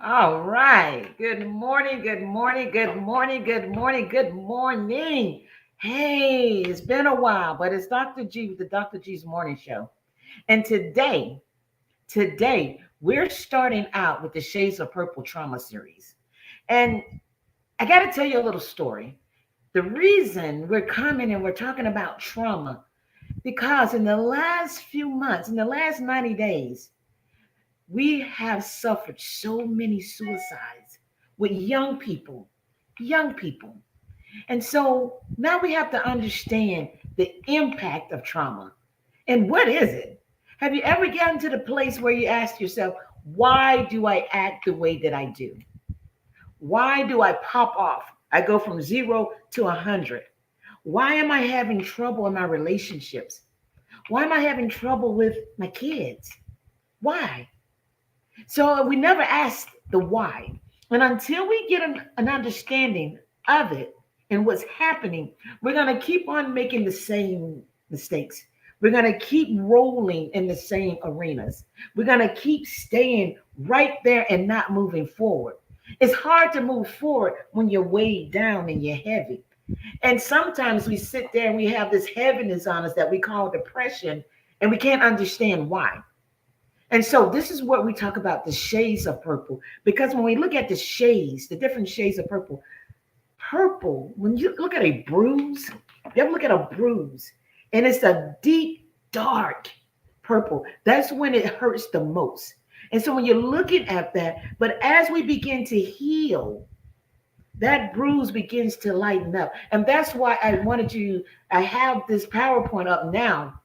All right. Good morning. Good morning. Good morning. Good morning. Good morning. Hey, it's been a while, but it's Dr. G with the Dr. G's Morning Show. And today, we're starting out with the Shades of Purple Trauma series. And I got to tell you a little story. The reason we're coming and we're talking about trauma, because in the last few months, in the last 90 days, we have suffered so many suicides with young people. And so now we have to understand the impact of trauma. And what is it? Have you ever gotten to the place where you ask yourself, why do I act the way that I do? Why do I pop off? I go from 0 to 100. Why am I having trouble in my relationships? Why am I having trouble with my kids? Why? So we never ask the why. And until we get an understanding of it and what's happening, we're going to keep on making the same mistakes. We're going to keep rolling in the same arenas. We're going to keep staying right there and not moving forward. It's hard to move forward when you're weighed down and you're heavy. And sometimes we sit there and we have this heaviness on us that we call depression, and we can't understand why. And so this is what we talk about, the shades of purple. Because when we look at the shades, the different shades of purple, purple, when you look at a bruise, you ever look at a bruise and it's a deep, dark purple, that's when it hurts the most. And so when you're looking at that, but as we begin to heal, that bruise begins to lighten up. And that's why I have this PowerPoint up now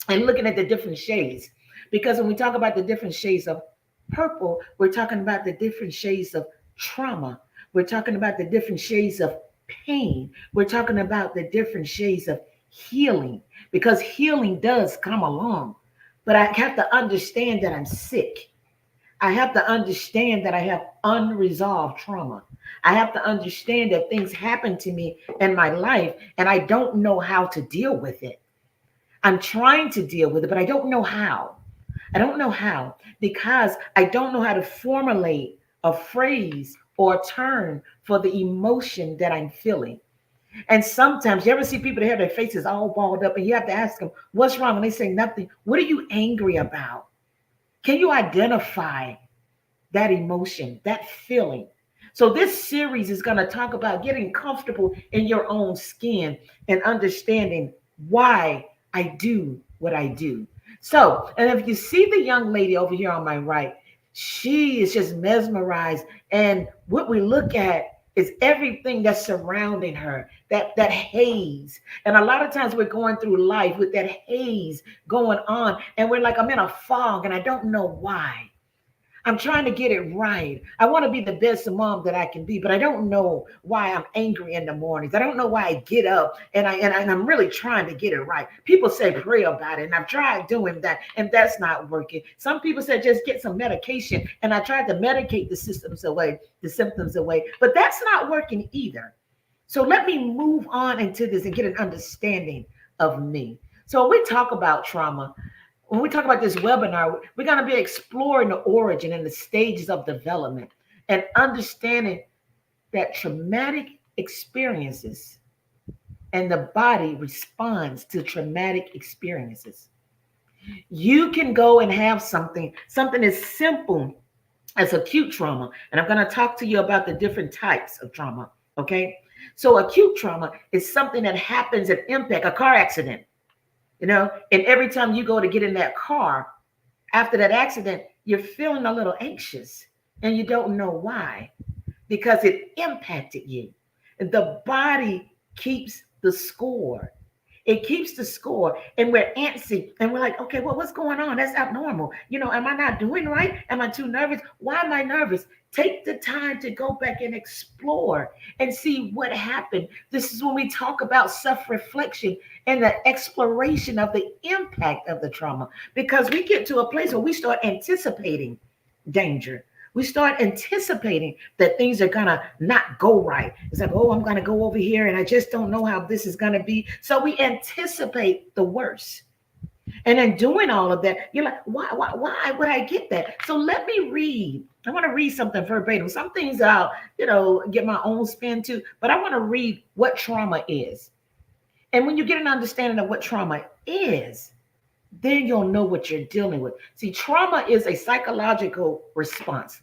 and looking at the different shades. Because when we talk about the different shades of purple, we're talking about the different shades of trauma. We're talking about the different shades of pain. We're talking about the different shades of healing, because healing does come along. But I have to understand that I'm sick. I have to understand that I have unresolved trauma. I have to understand that things happen to me in my life and I don't know how to deal with it. I'm trying to deal with it, but I don't know how. I don't know how because I don't know how to formulate a phrase or a term for the emotion that I'm feeling. And sometimes you ever see people that have their faces all balled up and you have to ask them, what's wrong? And they say nothing. What are you angry about? Can you identify that emotion, that feeling? So this series is going to talk about getting comfortable in your own skin and understanding why I do what I do. So, and if you see the young lady over here on my right, she is just mesmerized. And what we look at is everything that's surrounding her, that haze. And a lot of times we're going through life with that haze going on, and we're like, I'm in a fog and I don't know why. I'm trying to get it right. I want to be the best mom that I can be, but I don't know why I'm angry in the mornings. I don't know why I get up and I'm really trying to get it right. People say pray about it, and I've tried doing that, and that's not working. Some people say just get some medication, and I tried to medicate the symptoms away, but that's not working either. So let me move on into this and get an understanding of me. So when we talk about trauma, when we talk about this webinar, we're going to be exploring the origin and the stages of development and understanding that traumatic experiences and the body responds to traumatic experiences. You can go and have something as simple as acute trauma. And I'm going to talk to you about the different types of trauma. Okay. So acute trauma is something that happens at impact, a car accident, and every time you go to get in that car after that accident, you're feeling a little anxious and you don't know why, because it impacted you. And the body keeps the score. It keeps the score, and we're antsy, and we're like, okay, well, what's going on? That's abnormal. Am I not doing right? Am I too nervous? Why am I nervous? Take the time to go back and explore and see what happened. This is when we talk about self-reflection and the exploration of the impact of the trauma, because we get to a place where we start anticipating danger. We start anticipating that things are gonna not go right. It's like, oh, I'm gonna go over here and I just don't know how this is gonna be. So we anticipate the worst. And in doing all of that, you're like, why would I get that? So let me read. I want to read something verbatim. Some things I'll, get my own spin to, but I want to read what trauma is. And when you get an understanding of what trauma is, then you'll know what you're dealing with. See, trauma is a psychological response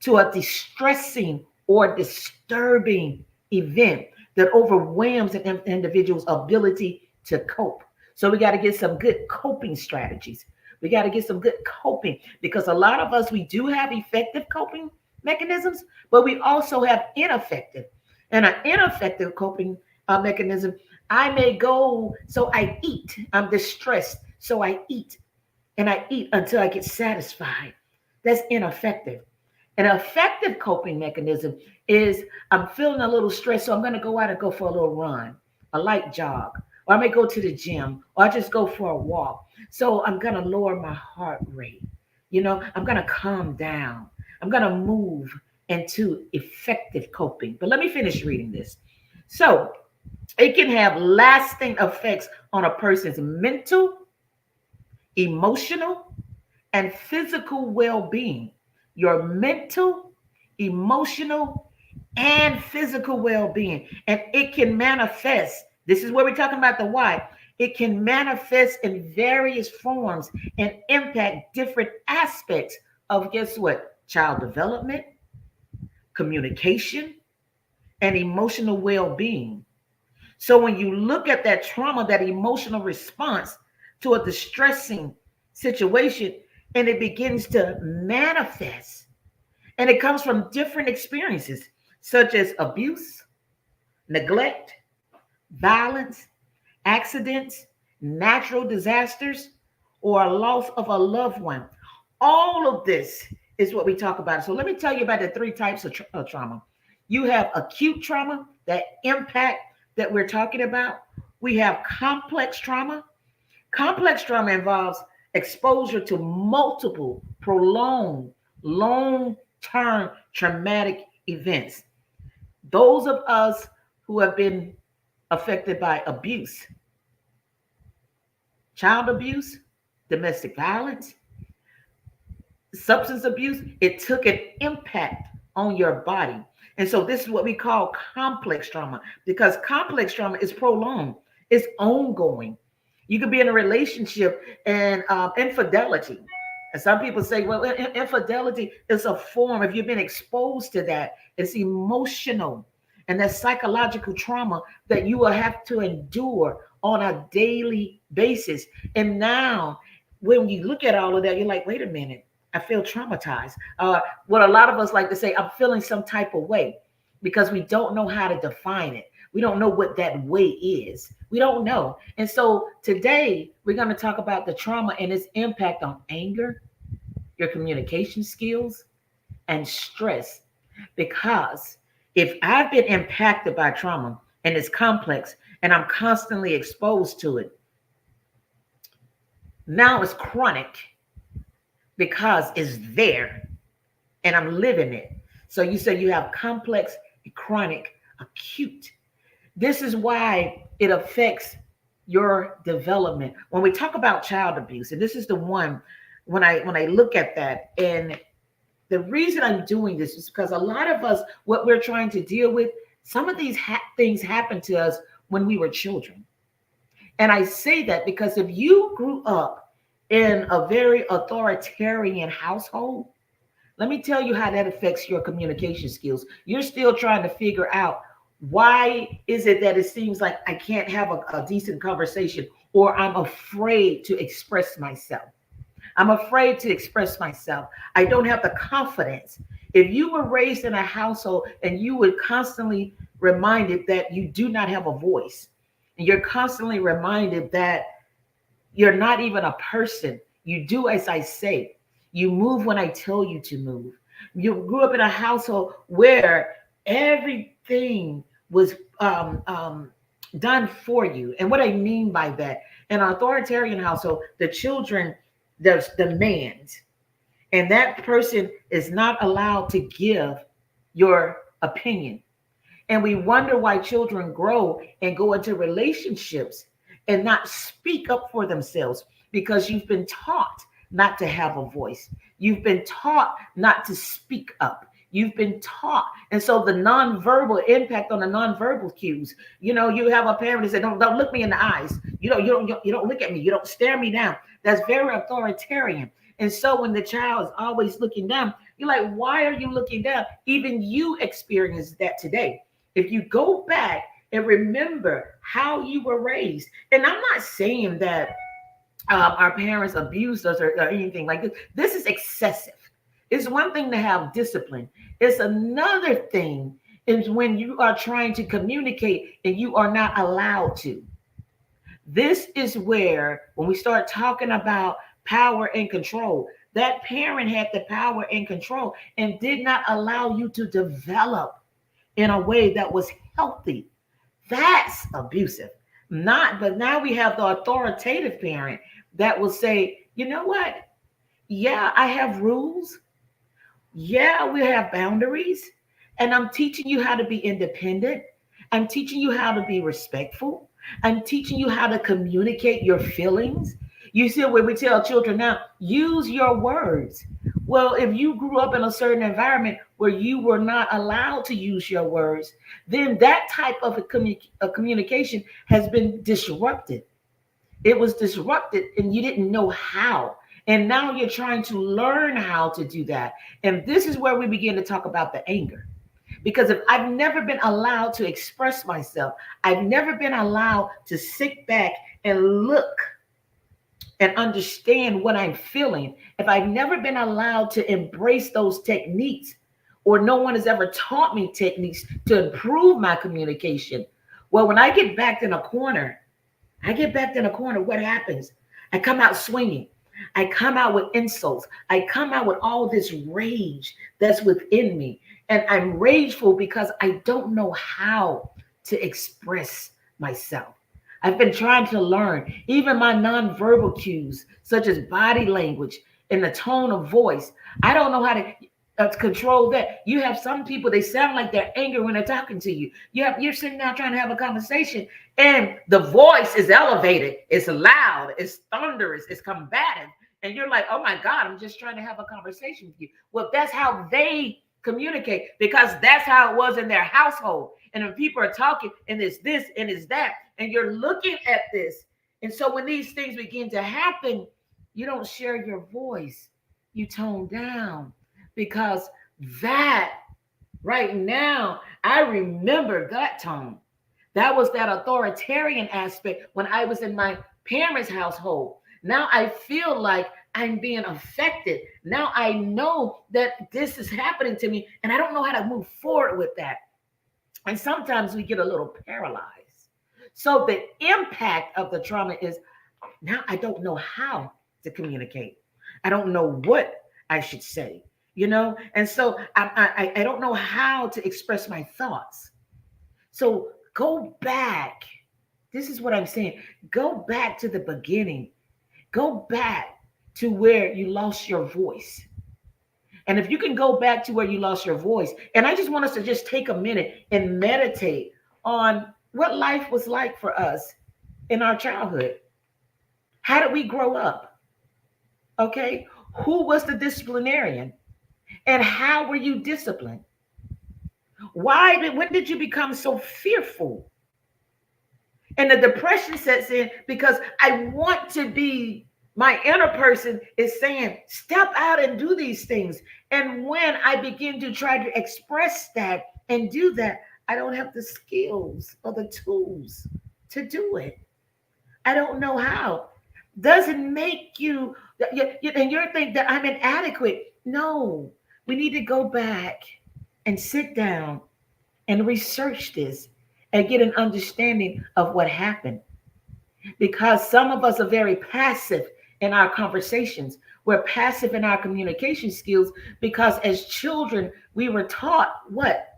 to a distressing or disturbing event that overwhelms an individual's ability to cope. So we got to get some good coping strategies. We got to get some good coping because a lot of us, we do have effective coping mechanisms, but we also have ineffective. And an ineffective coping mechanism, I may go, so I eat. I'm distressed, so I eat. And I eat until I get satisfied. That's ineffective. An effective coping mechanism is I'm feeling a little stressed, so I'm going to go out and go for a little run, a light jog, or I may go to the gym, or I just go for a walk. So I'm going to lower my heart rate. I'm going to calm down. I'm going to move into effective coping. But let me finish reading this. So it can have lasting effects on a person's mental, emotional, and physical well being. Your mental, emotional, and physical well being. And it can manifest. This is where we're talking about the why. It can manifest in various forms and impact different aspects of, guess what? Child development, communication, and emotional well being. So when you look at that trauma, that emotional response to a distressing situation, and it begins to manifest, and it comes from different experiences, such as abuse, neglect, violence, accidents, natural disasters, or a loss of a loved one. All of this is what we talk about. So let me tell you about the three types of trauma. You have acute trauma, that impact that we're talking about. We have complex trauma. Complex trauma involves exposure to multiple, prolonged, long term traumatic events. Those of us who have been affected by abuse, child abuse, domestic violence, substance abuse, it took an impact on your body. And so this is what we call complex trauma because complex trauma is prolonged, it's ongoing. You could be in a relationship and infidelity. And some people say, well, infidelity is a form, if you've been exposed to that, it's emotional and that's psychological trauma that you will have to endure on a daily basis. And now, when you look at all of that, you're like, wait a minute, I feel traumatized. What a lot of us like to say, I'm feeling some type of way because we don't know how to define it. We don't know what that way is. We don't know. And so today we're going to talk about the trauma and its impact on anger, your communication skills, and stress. Because if I've been impacted by trauma and it's complex and I'm constantly exposed to it, now it's chronic because it's there and I'm living it. So you say you have complex, chronic, acute. This is why it affects your development. When we talk about child abuse, and this is the one when I look at that, and the reason I'm doing this is because a lot of us, what we're trying to deal with, some of these things happened to us when we were children. And I say that because if you grew up in a very authoritarian household, let me tell you how that affects your communication skills. You're still trying to figure out why is it that it seems like I can't have a decent conversation, or I'm afraid to express myself. I'm afraid to express myself. I don't have the confidence. If you were raised in a household and you were constantly reminded that you do not have a voice, and you're constantly reminded that you're not even a person, you do as I say, you move when I tell you to move. You grew up in a household where everything was done for you. And what I mean by that, in an authoritarian household, the children, there's demands, and that person is not allowed to give your opinion. And we wonder why children grow and go into relationships and not speak up for themselves because you've been taught not to have a voice. You've been taught not to speak up. You've been taught. And so the nonverbal impact on the nonverbal cues, you have a parent that said, don't look me in the eyes. You don't look at me. You don't stare me down. That's very authoritarian. And so when the child is always looking down, you're like, why are you looking down? Even you experience that today. If you go back and remember how you were raised, and I'm not saying that our parents abused us or anything like this. This is excessive. It's one thing to have discipline. It's another thing is when you are trying to communicate and you are not allowed to. This is where, when we start talking about power and control, that parent had the power and control and did not allow you to develop in a way that was healthy. That's abusive. Not, but now we have the authoritative parent that will say, you know what? Yeah, I have rules. Yeah, we have boundaries. And I'm teaching you how to be independent. I'm teaching you how to be respectful. I'm teaching you how to communicate your feelings. You see, when we tell children now, use your words. Well, if you grew up in a certain environment where you were not allowed to use your words, then that type of a communication has been disrupted. It was disrupted and you didn't know how. And now you're trying to learn how to do that. And this is where we begin to talk about the anger. Because if I've never been allowed to express myself, I've never been allowed to sit back and look and understand what I'm feeling, if I've never been allowed to embrace those techniques, or no one has ever taught me techniques to improve my communication, well, when I get backed in a corner, what happens? I come out swinging. I come out with insults. I come out with all this rage that's within me. And I'm rageful because I don't know how to express myself. I've been trying to learn even my nonverbal cues, such as body language and the tone of voice. I don't know how to control that. You have some people, they sound like they're angry when they're talking to you. You're sitting down trying to have a conversation and the voice is elevated, it's loud, it's thunderous, it's combative. And you're like, oh my God, I'm just trying to have a conversation with you. Well, that's how they communicate because that's how it was in their household. And when people are talking and it's this and it's that, and you're looking at this. And so when these things begin to happen, you don't share your voice. You tone down because that right now, I remember that tone. That was that authoritarian aspect when I was in my parents' household. Now I feel like I'm being affected. Now I know that this is happening to me and I don't know how to move forward with that. And sometimes we get a little paralyzed. So the impact of the trauma is now I don't know how to communicate. I don't know what I should say, And so I don't know how to express my thoughts. So go back. This is what I'm saying. Go back to the beginning. Go back to where you lost your voice. And if you can go back to where you lost your voice, and I just want us to just take a minute and meditate on what life was like for us in our childhood. How did we grow up? Okay. Who was the disciplinarian? And how were you disciplined? When did you become so fearful? And the depression sets in because I want to be, my inner person is saying, step out and do these things. And when I begin to try to express that and do that, I don't have the skills or the tools to do it. I don't know how. Doesn't make you, and you're thinking that I'm inadequate. No, we need to go back and sit down and research this and get an understanding of what happened. Because some of us are very passive in our conversations. We're passive in our communication skills because as children, we were taught what?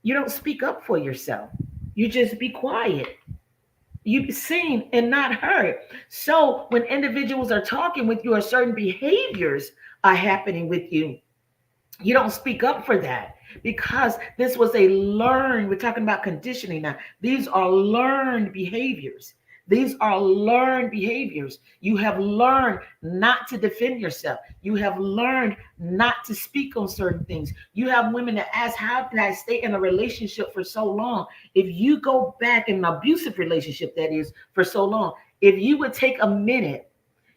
You don't speak up for yourself. You just be quiet. You be seen and not heard. So when individuals are talking with you or certain behaviors are happening with you, you don't speak up for that because this was we're talking about conditioning now. These are learned behaviors. These are learned behaviors. You have learned not to defend yourself. You have learned not to speak on certain things. You have women that ask, how did I stay in a relationship for so long? If you go back in an abusive relationship, that is, for so long, if you would take a minute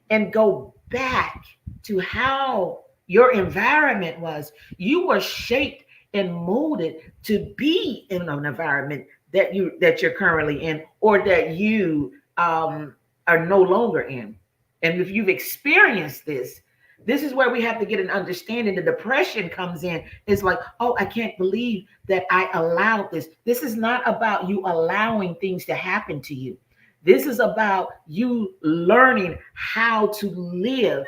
and go back to how your environment was, you were shaped and molded to be in an environment that you're currently in, or that you are no longer in. And if you've experienced this, this is where we have to get an understanding. The depression comes in. It's like, oh, I can't believe that I allowed this. This is not about you allowing things to happen to you. This is about you learning how to live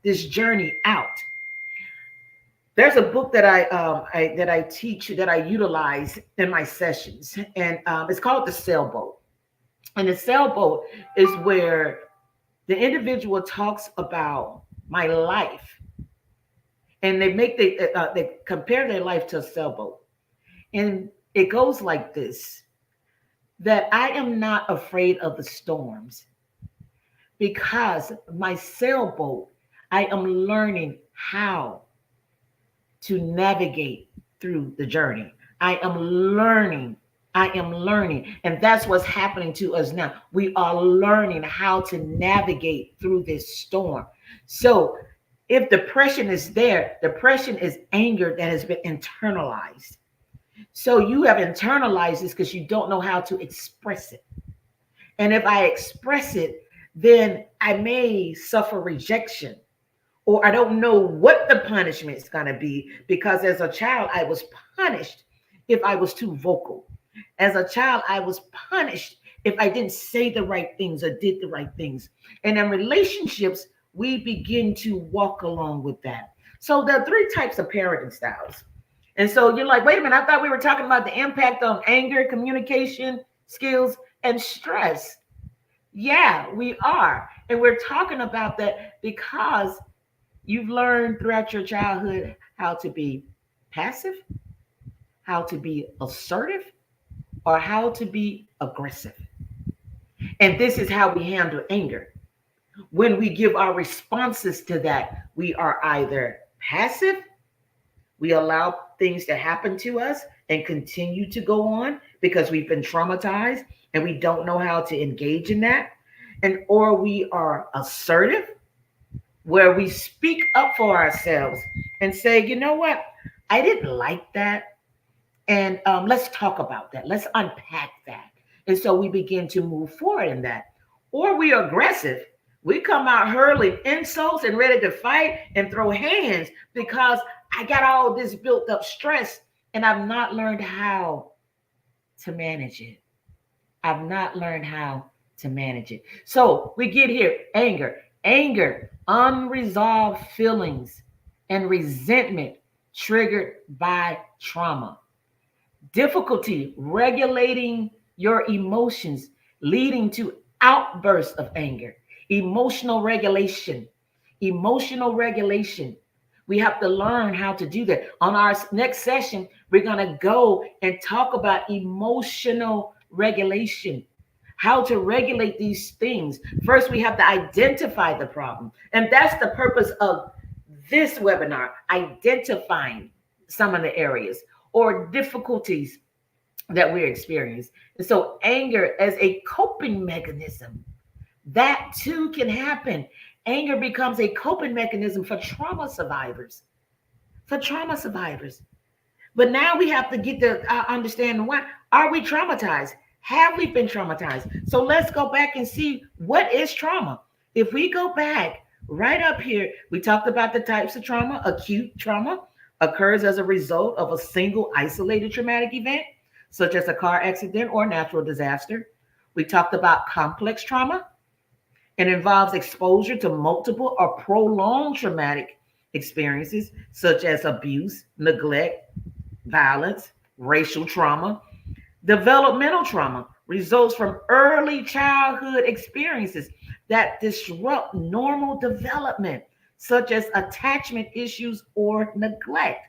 this journey out. There's a book that I teach, that I utilize in my sessions, and it's called The Sailboat. And the sailboat is where the individual talks about my life, and they compare their life to a sailboat, and it goes like this: that I am not afraid of the storms, because my sailboat, I am learning how to navigate through the journey. I am learning. I am learning. And that's what's happening to us now. We are learning how to navigate through this storm. So if depression is there, depression is anger that has been internalized. So you have internalized this because you don't know how to express it. And if I express it, then I may suffer rejection, or I don't know what the punishment is going to be, because as a child, I was punished if I was too vocal. As a child, I was punished if I didn't say the right things or did the right things. And in relationships, we begin to walk along with that. So there are three types of parenting styles. And so you're like, wait a minute, I thought we were talking about the impact on anger, communication skills, and stress. Yeah, we are. And we're talking about that because you've learned throughout your childhood how to be passive, how to be assertive, or how to be aggressive. And this is how we handle anger. When we give our responses to that, we are either passive, we allow things to happen to us and continue to go on because we've been traumatized and we don't know how to engage in that. And or we are assertive, where we speak up for ourselves and say, you know what, I didn't like that. And let's talk about that. Let's unpack that. And so we begin to move forward in that. Or we are aggressive. We come out hurling insults and ready to fight and throw hands because I got all this built up stress and I've not learned how to manage it. I've not learned how to manage it. So we get here, anger, unresolved feelings and resentment triggered by trauma. Difficulty regulating your emotions, leading to outbursts of anger. Emotional regulation. Emotional regulation. We have to learn how to do that. On our next session, we're going to go and talk about emotional regulation, how to regulate these things. First, we have to identify the problem. And that's the purpose of this webinar, identifying some of the areas or difficulties that we're experiencing. And so anger as a coping mechanism, that too can happen. Anger becomes a coping mechanism for trauma survivors. For trauma survivors. But now we have to get to understand why. Are we traumatized? Have we been traumatized? So let's go back and see what is trauma. If we go back right up here, we talked about the types of trauma. Acute trauma occurs as a result of a single isolated traumatic event, such as a car accident or natural disaster. We talked about complex trauma. It involves exposure to multiple or prolonged traumatic experiences, such as abuse, neglect, violence, racial trauma. Developmental trauma results from early childhood experiences that disrupt normal development, such as attachment issues or neglect.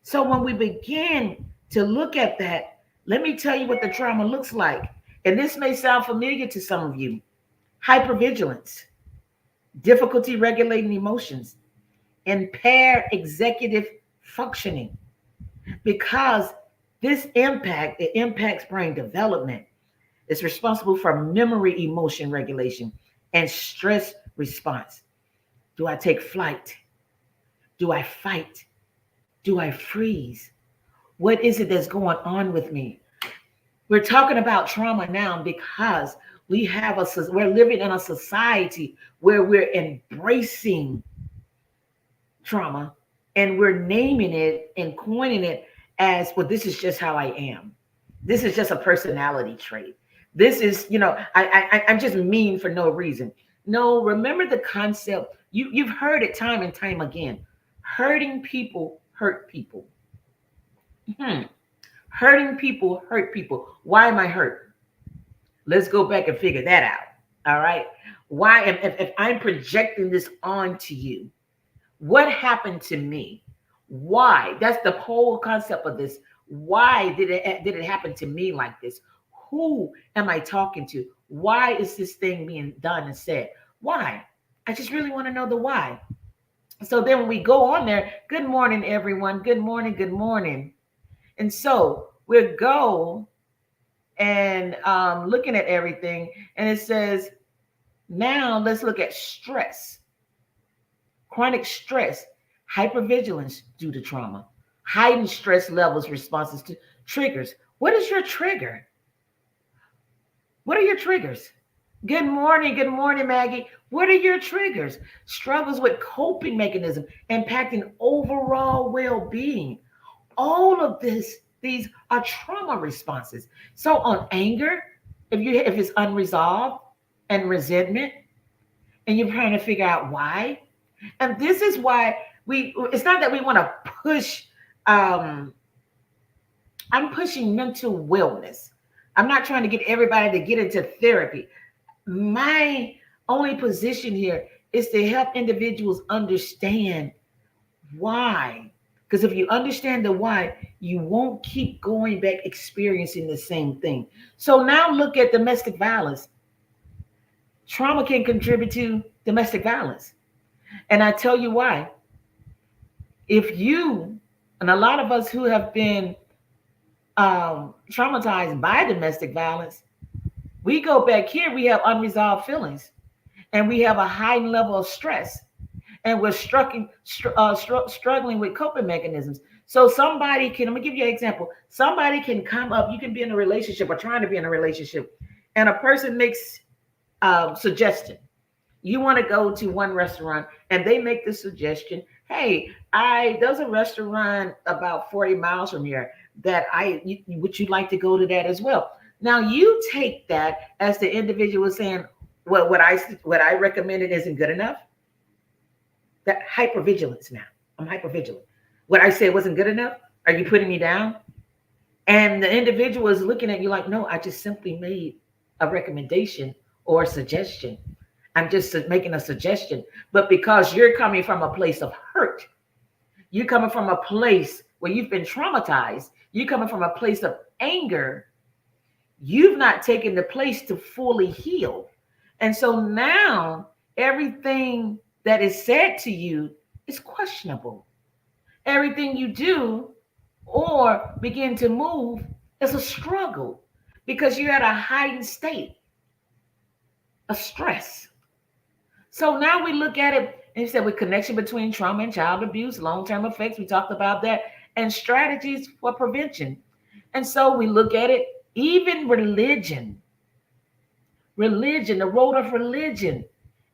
So when we begin to look at that, let me tell you what the trauma looks like. And this may sound familiar to some of you. Hypervigilance, difficulty regulating emotions, impaired executive functioning, because it impacts brain development. It's responsible for memory emotion regulation and stress response. Do I take flight? Do I fight? Do I freeze? What is it that's going on with me? We're talking about trauma now because we're living in a society where we're embracing trauma, and we're naming it and coining it as, well, this is just how I am. This is just a personality trait. This is, I'm just mean for no reason. No, remember the concept. You've heard it time and time again. Hurting people hurt people. Hmm. Hurting people hurt people. Why am I hurt? Let's go back and figure that out. All right. Why, if I'm projecting this onto you, what happened to me? Why? That's the whole concept of this. Why did it happen to me like this? Who am I talking to? Why is this thing being done and said? Why? I just really want to know the why. So then when we go on there, good morning, everyone. Good morning. Good morning. And so we'll go and looking at everything, and it says, now let's look at stress. Chronic stress, hypervigilance due to trauma, heightened stress levels, responses to triggers. What is your trigger? What are your triggers? Good morning, Maggie. What are your triggers? Struggles with coping mechanism, impacting overall well-being. All of these are trauma responses. So on anger, if it's unresolved, and resentment, and you're trying to figure out why. And this is why it's not that we want to push, I'm pushing mental wellness. I'm not trying to get everybody to get into therapy. My only position here is to help individuals understand why. Because if you understand the why, you won't keep going back experiencing the same thing. So now look at domestic violence. Trauma can contribute to domestic violence. And I tell you why. If you, and a lot of us who have been traumatized by domestic violence, we go back here, we have unresolved feelings, and we have a high level of stress, and we're struggling with coping mechanisms. So somebody can, let me give you an example. Somebody can come up, you can be in a relationship or trying to be in a relationship, and a person makes suggestion. You want to go to one restaurant, and they make the suggestion, hey, there's a restaurant about 40 miles from here that would you like to go to that as well? Now you take that as the individual saying, well, what I recommended isn't good enough. That hypervigilance now. I'm hypervigilant. What I said wasn't good enough. Are you putting me down? And the individual is looking at you like, no, I just simply made a recommendation or a suggestion. I'm just making a suggestion. But because you're coming from a place of hurt, you're coming from a place where you've been traumatized, you're coming from a place of anger, you've not taken the place to fully heal. And so now everything that is said to you is questionable. Everything you do or begin to move is a struggle because you're at a heightened state of stress. So now we look at it and you said with connection between trauma and child abuse, long-term effects, we talked about that, and strategies for prevention. And so we look at it, even religion, the role of religion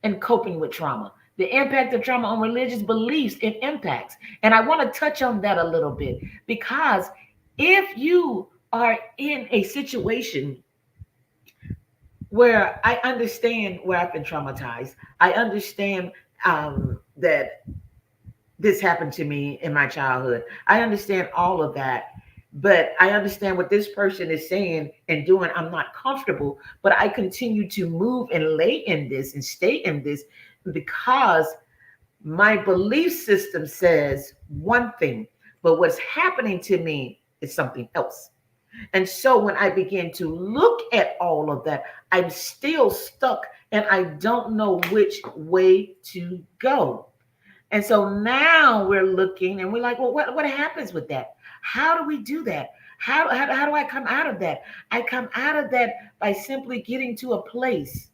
in coping with trauma, the impact of trauma on religious beliefs and impacts. And I want to touch on that a little bit because if you are in a situation where I understand where I've been traumatized, I understand that this happened to me in my childhood. I understand all of that, but I understand what this person is saying and doing. I'm not comfortable, but I continue to move and lay in this and stay in this because my belief system says one thing, but what's happening to me is something else. And so when I begin to look at all of that, I'm still stuck and I don't know which way to go. And so now we're looking and we're like, well, what happens with that? How do we do that? How do I come out of that? I come out of that by simply getting to a place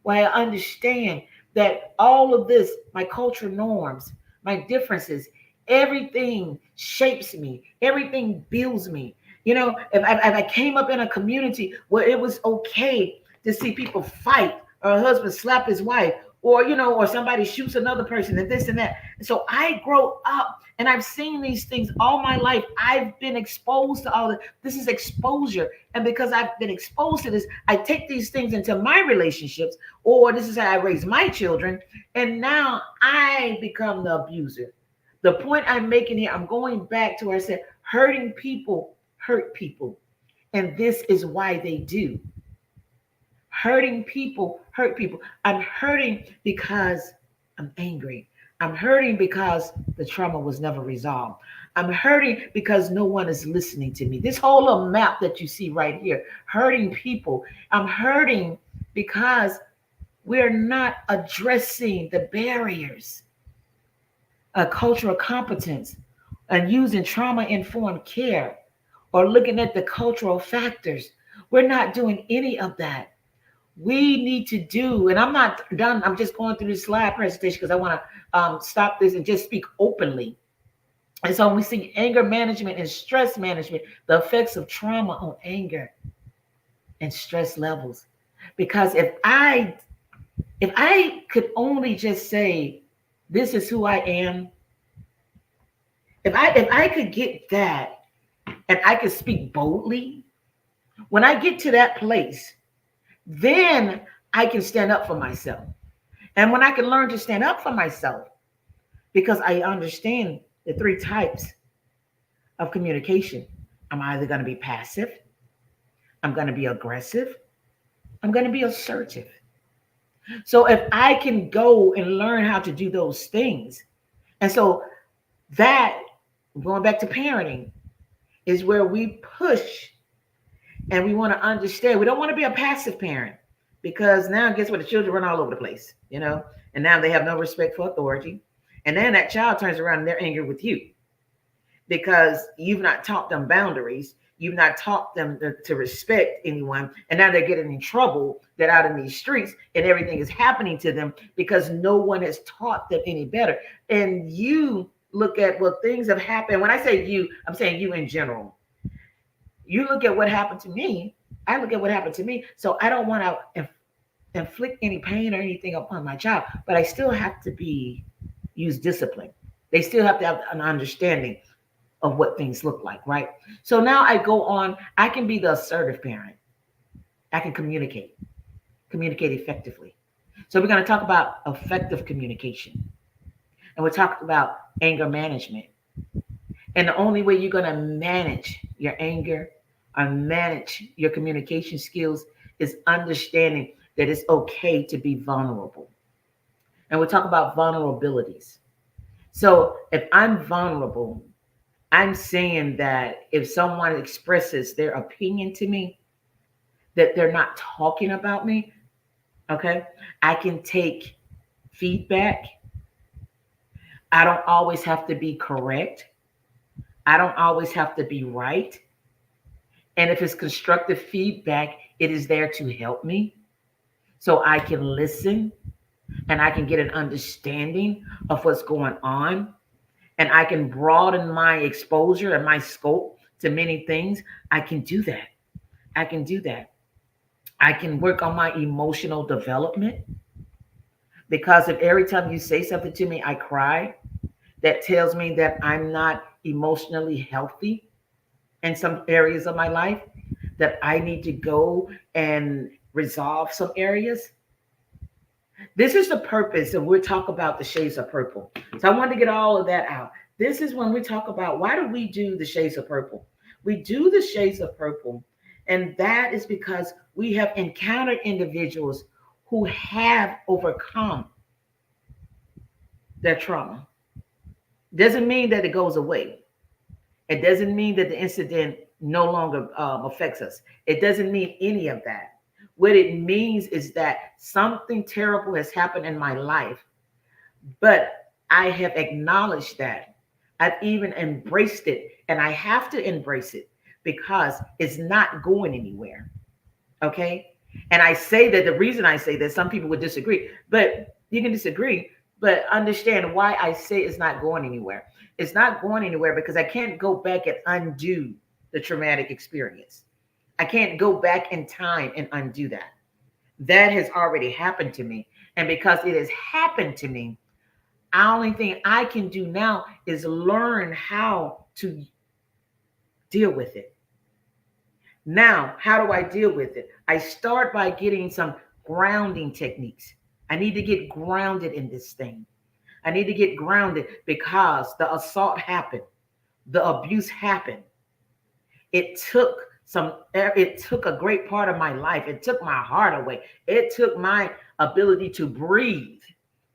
where I understand that all of this, my cultural norms, my differences, everything shapes me, everything builds me. If I came up in a community where it was okay to see people fight, or a husband slap his wife, or somebody shoots another person, and this and that. So I grow up and I've seen these things all my life. I've been exposed to all of this is exposure. And because I've been exposed to this, I take these things into my relationships, or this is how I raise my children. And now I become the abuser. The point I'm making here, I'm going back to where I said hurting people hurt people. And this is why they do. Hurting people hurt people. I'm hurting because I'm angry. I'm hurting because the trauma was never resolved. I'm hurting because no one is listening to me. This whole little map that you see right here, hurting people. I'm hurting because we're not addressing the barriers of cultural competence and using trauma informed care or looking at the cultural factors. We're not doing any of that. We need to do, and I'm not done. I'm just going through this slide presentation because I want to stop this and just speak openly. And so when we see anger management and stress management, the effects of trauma on anger and stress levels. Because if I could only just say, this is who I am, if I could get that and I could speak boldly, when I get to that place, then I can stand up for myself. And when I can learn to stand up for myself, because I understand the three types of communication, I'm either going to be passive, I'm going to be aggressive, I'm going to be assertive. So if I can go and learn how to do those things, and so that, going back to parenting, is where we push and we want to understand. We don't want to be a passive parent, because now guess what? The children run all over the place, and now they have no respect for authority. And then that child turns around and they're angry with you because you've not taught them boundaries. You've not taught them to respect anyone. And now they're getting in trouble. They're out in these streets and everything is happening to them because no one has taught them any better. And you look at, well, things have happened. When I say you, I'm saying you in general. You look at what happened to me. I look at what happened to me. So I don't want to inflict any pain or anything upon my child, but I still have to use discipline. They still have to have an understanding of what things look like, right? So now I go on, I can be the assertive parent. I can communicate effectively. So we're going to talk about effective communication. And we're talking about anger management. And the only way you're going to manage your anger or manage your communication skills is understanding that it's okay to be vulnerable. And we'll talk about vulnerabilities. So if I'm vulnerable, I'm saying that if someone expresses their opinion to me, that they're not talking about me, okay? I can take feedback. I don't always have to be correct. I don't always have to be right. And if it's constructive feedback, it is there to help me so I can listen and I can get an understanding of what's going on. And I can broaden my exposure and my scope to many things. I can do that. I can do that. I can work on my emotional development, because if every time you say something to me, I cry, that tells me that I'm not emotionally healthy in some areas of my life, that I need to go and resolve some areas. This is the purpose, and we'll talk about the shades of purple. So I wanted to get all of that out. This is when we talk about, why do we do the shades of purple? We do the shades of purple, and that is because we have encountered individuals who have overcome their trauma. Doesn't mean that it goes away. It doesn't mean that the incident no longer affects us. It doesn't mean any of that. What it means is that something terrible has happened in my life, but I have acknowledged that. I've even embraced it, and I have to embrace it because it's not going anywhere. Okay. And I say that the reason I say that some people would disagree, but you can disagree, but understand why I say it's not going anywhere. It's not going anywhere because I can't go back and undo the traumatic experience. I can't go back in time and undo that. That has already happened to me. And because it has happened to me, the only thing I can do now is learn how to deal with it. Now, how do I deal with it? I start by getting some grounding techniques. I need to get grounded in this thing. I need to get grounded because the assault happened, the abuse happened. It took a great part of my life. It took my heart away. It took my ability to breathe.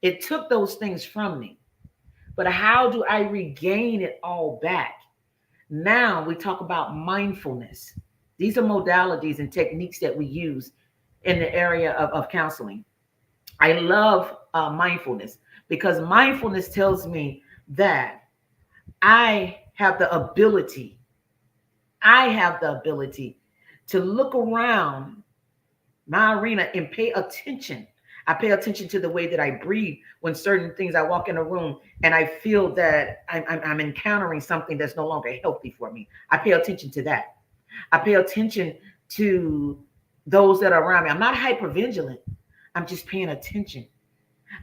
It took those things from me. But how do I regain it all back? Now we talk about mindfulness. These are modalities and techniques that we use in the area of counseling. I love mindfulness because mindfulness tells me that I have the ability, I have the ability to look around my arena and pay attention. I pay attention to the way that I breathe when certain things I walk in a room and I feel that I'm encountering something that's no longer healthy for me. I pay attention to that. I pay attention to those that are around me. I'm not hyper vigilant. I'm just paying attention.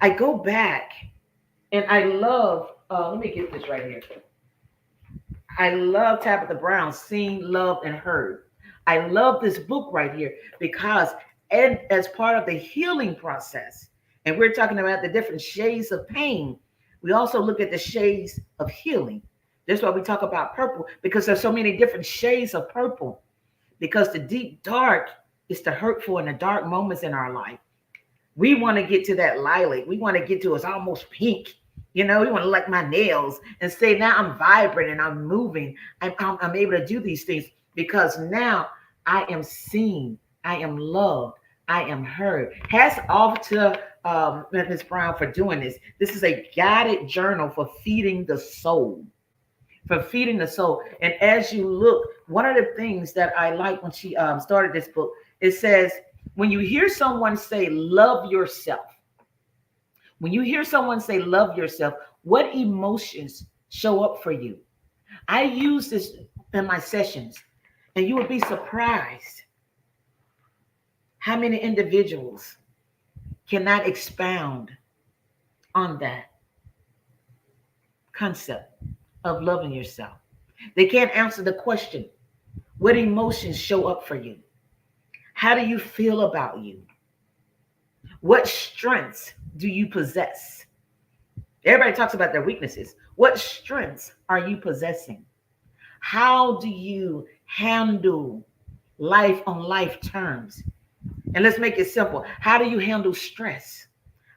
I go back and I love, let me get this right here. I love Tabitha Brown, Seen, Loved, and Heard. I love this book right here because, and as part of the healing process, and we're talking about the different shades of pain, we also look at the shades of healing. That's why we talk about purple, because there's so many different shades of purple. Because the deep dark is the hurtful and the dark moments in our life. We want to get to that lilac. We want to get to it's almost pink. You know, we want to like my nails and say, now I'm vibrant and I'm moving. I'm able to do these things because now I am seen. I am loved. I am heard. Hats off to Ms. Brown for doing this. This is a guided journal for feeding the soul. For feeding the soul. And as you look, one of the things that I like when she started this book, it says, when you hear someone say, love yourself, when you hear someone say, love yourself, what emotions show up for you? I use this in my sessions, and you would be surprised how many individuals cannot expound on that concept of loving yourself. They can't answer the question, what emotions show up for you? How do you feel about you? What strengths do you possess? Everybody talks about their weaknesses. What strengths are you possessing? How do you handle life on life terms? And let's make it simple. How do you handle stress?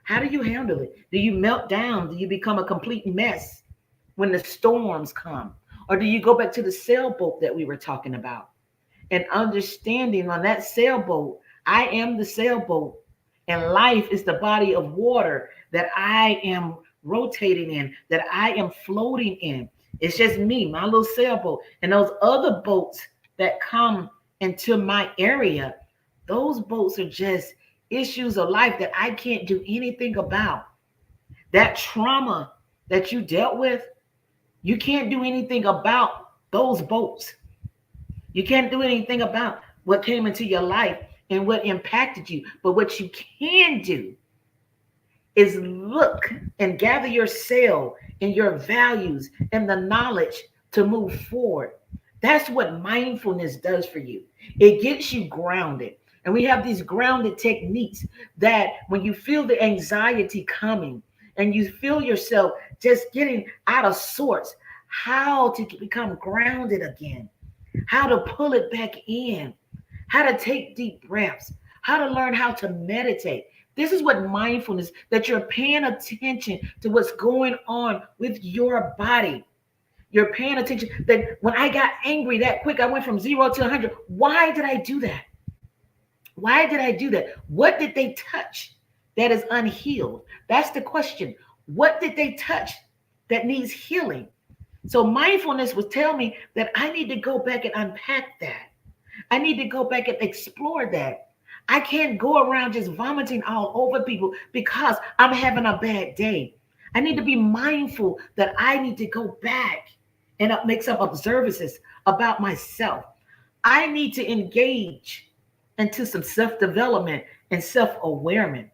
How do you handle it? Do you melt down? Do you become a complete mess when the storms come? Or do you go back to the sailboat that we were talking about? And understanding on that sailboat, I am the sailboat, and life is the body of water that I am rotating in, that I am floating in. It's just me, my little sailboat, and those other boats that come into my area, those boats are just issues of life that I can't do anything about. That trauma that you dealt with, you can't do anything about those boats. You can't do anything about what came into your life and what impacted you. But what you can do is look and gather your sail and your values and the knowledge to move forward. That's what mindfulness does for you. It gets you grounded. And we have these grounded techniques that when you feel the anxiety coming and you feel yourself just getting out of sorts, how to become grounded again, how to pull it back in, how to take deep breaths, how to learn how to meditate. This is what mindfulness, that you're paying attention to what's going on with your body. You're paying attention. That when I got angry that quick, I went from 0 to 100. Why did I do that? Why did I do that? What did they touch that is unhealed? That's the question. What did they touch that needs healing? So mindfulness would tell me that I need to go back and unpack that. I need to go back and explore that. I can't go around just vomiting all over people because I'm having a bad day. I need to be mindful that I need to go back and make some observances about myself. I need to engage into some self-development and self-awareness.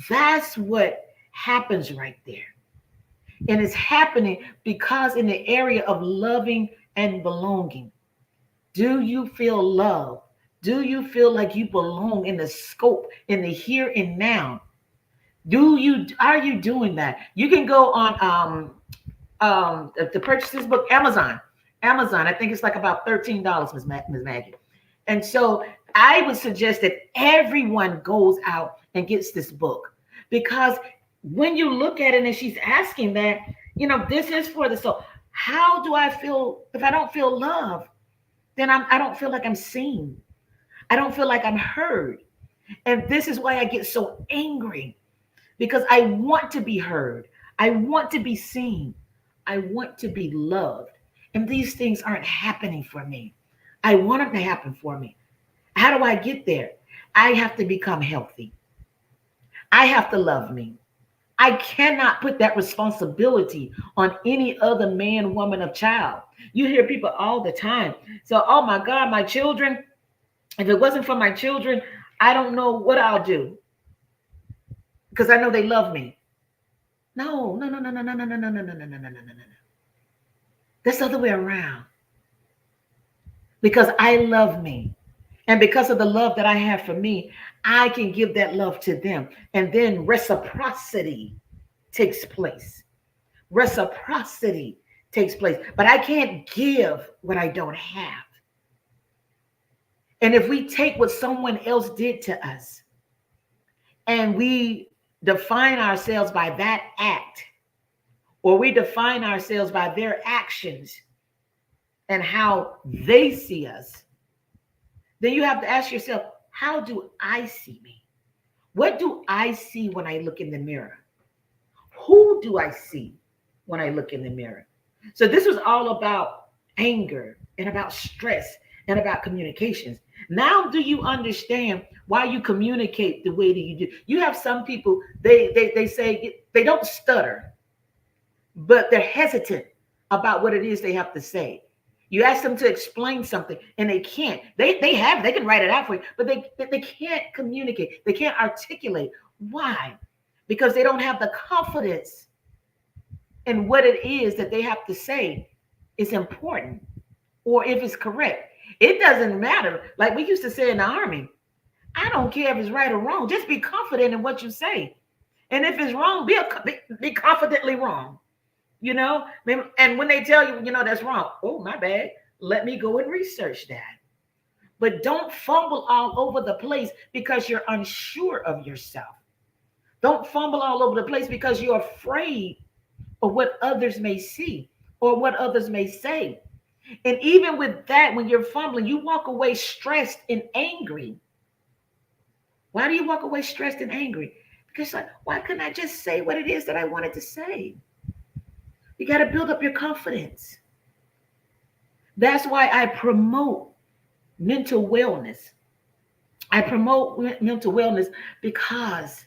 That's what happens right there. And it's happening because in the area of loving and belonging. Do you feel love? Do you feel like you belong in the scope, in the here and now? Are you doing that? You can go on to purchase this book, Amazon. Amazon, I think it's like about $13, Ms. Maggie. And so I would suggest that everyone goes out and gets this book, because when you look at it and she's asking that, this is for the soul. How do I feel if I don't feel love? Then I don't feel like I'm seen. I don't feel like I'm heard. And this is why I get so angry, because I want to be heard. I want to be seen. I want to be loved. And these things aren't happening for me. I want them to happen for me. How do I get there? I have to become healthy. I have to love me. I cannot put that responsibility on any other man, woman, or child. You hear people all the time. So, oh my God, my children, if it wasn't for my children, I don't know what I'll do, because I know they love me. No, no, no, no, no, no, no, no, no, no, no, no, no, no, no, no. That's the other way around. Because I love me. And because of the love that I have for me, I can give that love to them. And then reciprocity takes place. Reciprocity takes place. But I can't give what I don't have. And if we take what someone else did to us and we define ourselves by that act, or we define ourselves by their actions and how they see us, then you have to ask yourself, how do I see me? What do I see when I look in the mirror? Who do I see when I look in the mirror? So this was all about anger and about stress and about communications. Now do you understand why you communicate the way that you do? You have some people, they say they don't stutter, but they're hesitant about what it is they have to say. You ask them to explain something and they can't. They can write it out for you, but they can't communicate. They can't articulate. Why? Because they don't have the confidence in what it is that they have to say is important, or if it's correct. It doesn't matter. Like we used to say in the Army, I don't care if it's right or wrong. Just be confident in what you say. And if it's wrong, be confidently wrong. And when they tell you, that's wrong. Oh, my bad. Let me go and research that. But don't fumble all over the place because you're unsure of yourself. Don't fumble all over the place because you're afraid of what others may see or what others may say. And even with that, when you're fumbling, you walk away stressed and angry. Why do you walk away stressed and angry? Because why couldn't I just say what it is that I wanted to say? You got to build up your confidence. That's why I promote mental wellness. I promote mental wellness because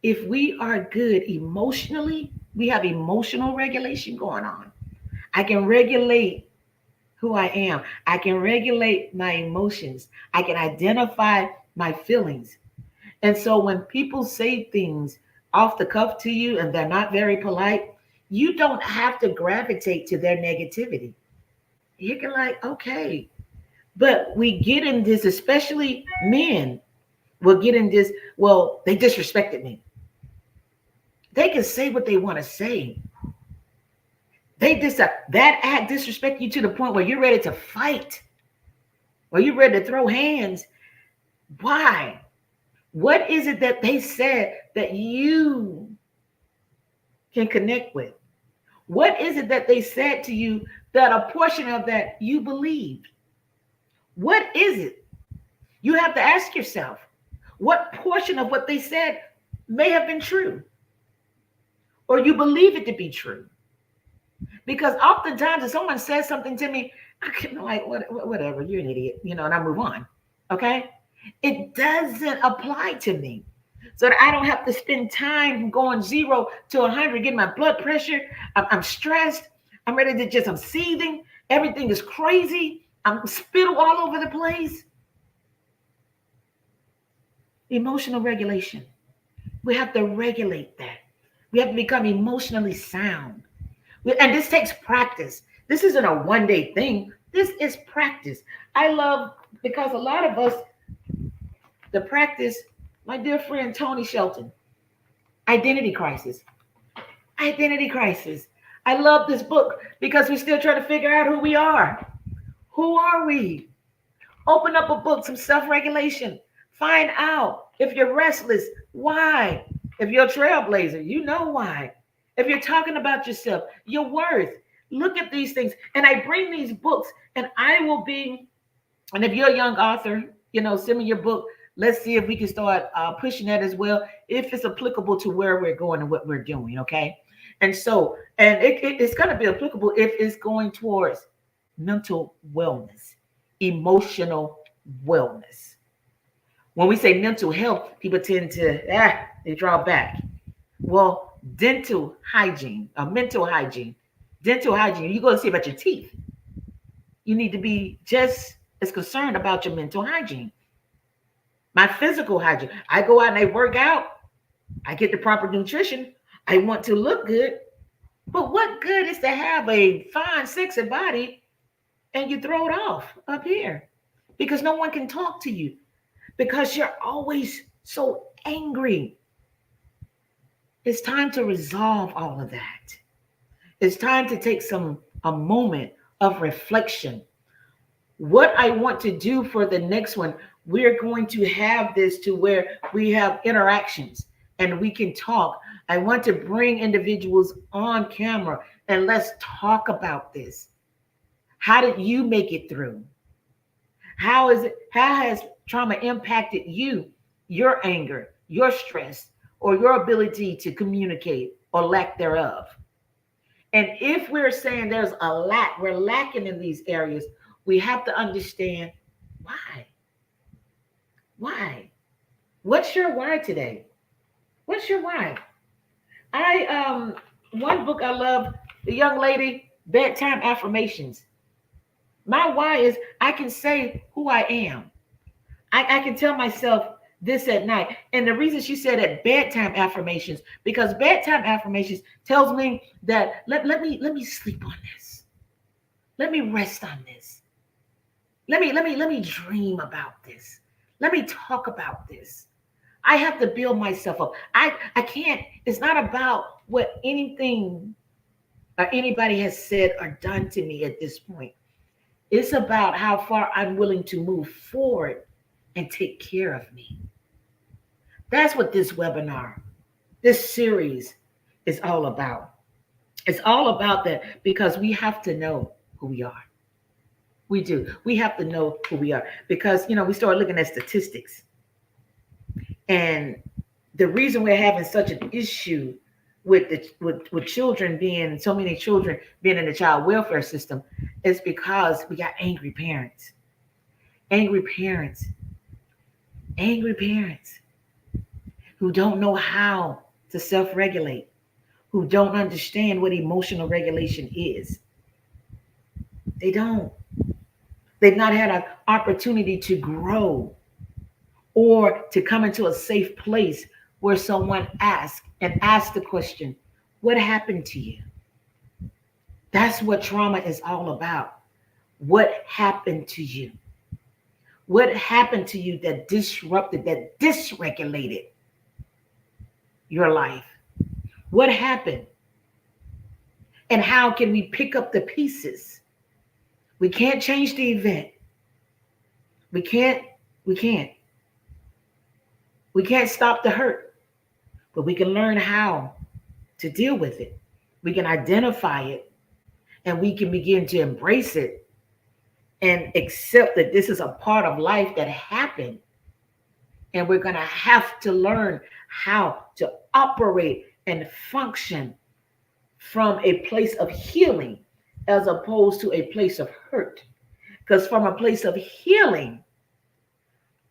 if we are good emotionally, we have emotional regulation going on. I can regulate who I am. I can regulate my emotions. I can identify my feelings. And so when people say things off the cuff to you and they're not very polite, you don't have to gravitate to their negativity. You can okay. But we get in this, especially men will get in this, well, they disrespected me. They can say what they want to say. That act disrespect you to the point where you're ready to fight, where you're ready to throw hands. Why? What is it that they said that you can connect with? What is it that they said to you that a portion of that you believed? What is it? You have to ask yourself, what portion of what they said may have been true, or you believe it to be true? Because oftentimes, if someone says something to me, I can like, whatever, you're an idiot, and I move on. Okay, it doesn't apply to me, so that I don't have to spend time going 0 to 100, getting my blood pressure. I'm stressed. I'm ready to I'm seething. Everything is crazy. I'm spittle all over the place. Emotional regulation. We have to regulate that. We have to become emotionally sound. And this takes practice. This isn't a one-day thing. This is practice. I love, because a lot of us, the practice, my dear friend Tony Shelton, identity crisis. Identity crisis. I love this book because we still try to figure out who we are. Who are we? Open up a book, some self-regulation. Find out if you're restless, why? If you're a trailblazer, you know why. If you're talking about yourself, your worth, look at these things. And I bring these books, and I will be, and if you're a young author, send me your book. Let's see if we can start pushing that as well, if it's applicable to where we're going and what we're doing, okay? And so, and it's going to be applicable if it's going towards mental wellness, emotional wellness. When we say mental health, people tend to, they draw back. Well, dental hygiene, mental hygiene, you go to see about your teeth. You need to be just as concerned about your mental hygiene. My physical hygiene, I go out and I work out. I get the proper nutrition. I want to look good. But what good is to have a fine, sexy body and you throw it off up here because no one can talk to you because you're always so angry? It's time to resolve all of that. It's time to take a moment of reflection. What I want to do for the next one, we're going to have this to where we have interactions and we can talk. I want to bring individuals on camera and let's talk about this. How did you make it through? How has trauma impacted you, your anger, your stress, or your ability to communicate or lack thereof? And if we're saying there's a lack, we're lacking in these areas, we have to understand why. Why? What's your why today? What's your why? One book I love, the young lady, bedtime affirmations. My why is I can say who I am. I can tell myself this at night. And the reason she said at bedtime affirmations, because bedtime affirmations tells me that let me sleep on this. Let me rest on this. Let me dream about this. Let me talk about this. I have to build myself up. I can't, it's not about what anything or anybody has said or done to me at this point. It's about how far I'm willing to move forward and take care of me. That's what this webinar, this series is all about. It's all about that because we have to know who we are. We do. We have to know who we are because, we start looking at statistics. And the reason we're having such an issue with children being, so many children being in the child welfare system is because we got angry parents. Angry parents. Angry parents who don't know how to self-regulate, who don't understand what emotional regulation is. They don't. They've not had an opportunity to grow or to come into a safe place where someone asks the question, what happened to you? That's what trauma is all about. What happened to you? What happened to you that disrupted, that dysregulated your life? What happened? And how can we pick up the pieces? We can't change the event. We can't stop the hurt, but we can learn how to deal with it. We can identify it and we can begin to embrace it and accept that this is a part of life that happened. And we're going to have to learn how to operate and function from a place of healing as opposed to a place of hurt. Because from a place of healing,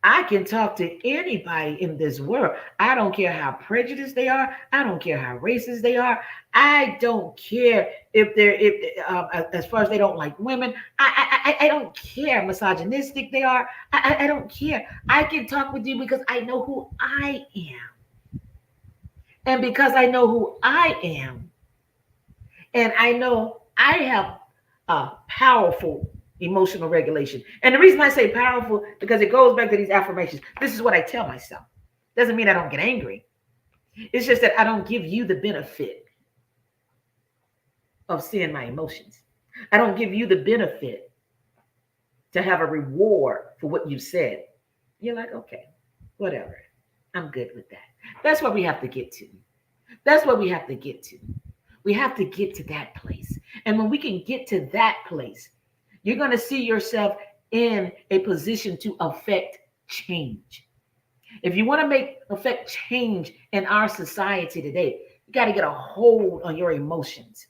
I can talk to anybody in this world. I don't care how prejudiced they are. I don't care how racist they are. I don't care if they're, as far as they don't like women. I don't care misogynistic they are. I don't care. I can talk with you because I know who I am. And because I know who I am, and I know I have a powerful emotional regulation. And the reason I say powerful, because it goes back to these affirmations. This is what I tell myself. Doesn't mean I don't get angry. It's just that I don't give you the benefit of seeing my emotions. I don't give you the benefit to have a reward for what you said. You're like, okay, whatever. I'm good with that. That's what we have to get to. That's what we have to get to. We have to get to that place. And when we can get to that place, you're going to see yourself in a position to affect change. If you want to affect change in our society today, you got to get a hold on your emotions.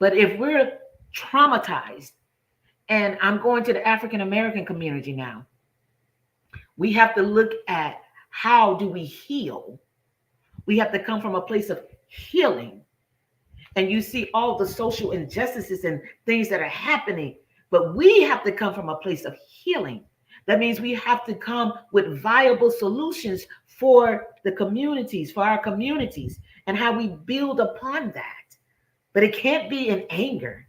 But if we're traumatized, and I'm going to the African American community now, we have to look at how do we heal. We have to come from a place of healing. And you see all the social injustices and things that are happening, but we have to come from a place of healing. That means we have to come with viable solutions for the communities, for our communities, and how we build upon that. But it can't be in anger.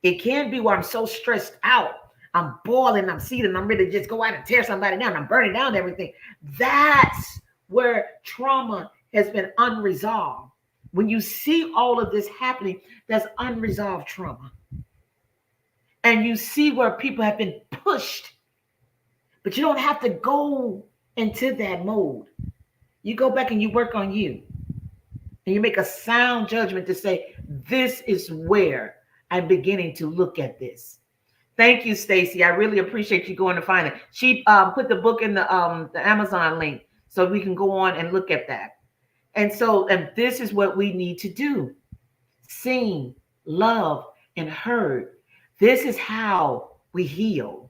It can't be where I'm so stressed out. I'm boiling, I'm seething, I'm ready to just go out and tear somebody down. I'm burning down everything. That's where trauma has been unresolved. When you see all of this happening, that's unresolved trauma. And you see where people have been pushed, but you don't have to go into that mode. You go back and you work on you. And you make a sound judgment to say, this is where I'm beginning to look at this. Thank you, Stacy. I really appreciate you going to find it. She put the book in the Amazon link so we can go on and look at that. And this is what we need to do. Seen, loved, and heard. This is how we heal.